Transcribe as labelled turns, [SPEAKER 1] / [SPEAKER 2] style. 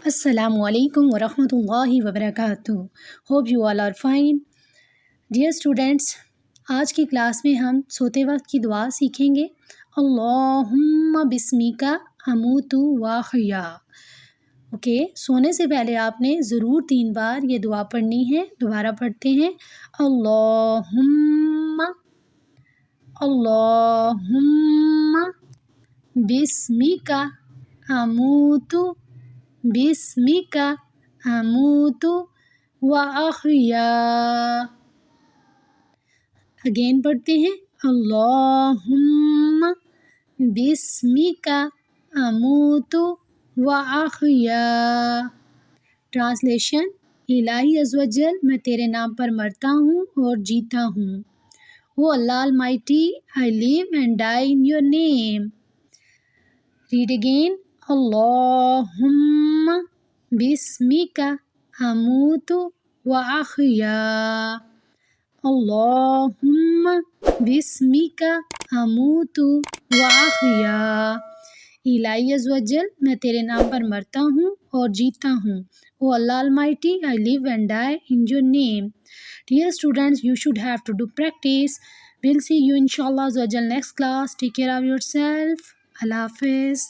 [SPEAKER 1] Assalamu alaikum wa rahmatullahi wa barakatuh. Hope you all are fine. Dear students, آج کی class میں ہم سوتے وقت کی دعا سیکھیں گے. اللہم بسمیکا اموتو واحیا. اوکے، سونے سے پہلے آپ نے ضرور 3 بار یہ دعا پڑھنی ہے. دوبارہ پڑھتے ہیں. اللہم بسمیکا اموتو بسمیکا اموتو واحیا. اگین پڑھتے ہیں. اللہم بسمیکا اموتو واحیا. ٹرانسلیشن: الہی عز و جل، میں تیرے نام پر مرتا ہوں اور جیتا ہوں. او اللہ Almighty, I live and die in your name. Read again. اللہم بسمیکا اموتو واحیا. اللہم بسمیکا اموتو واحیا. الہی عز و جل، میں تیرے نام پر مرتا ہوں اور جیتا ہوں. او اللہ Almighty, I live and die in your name. Dear students, you should have to do practice. We'll see you inshallah next class. Take care of yourself. Allah Hafiz.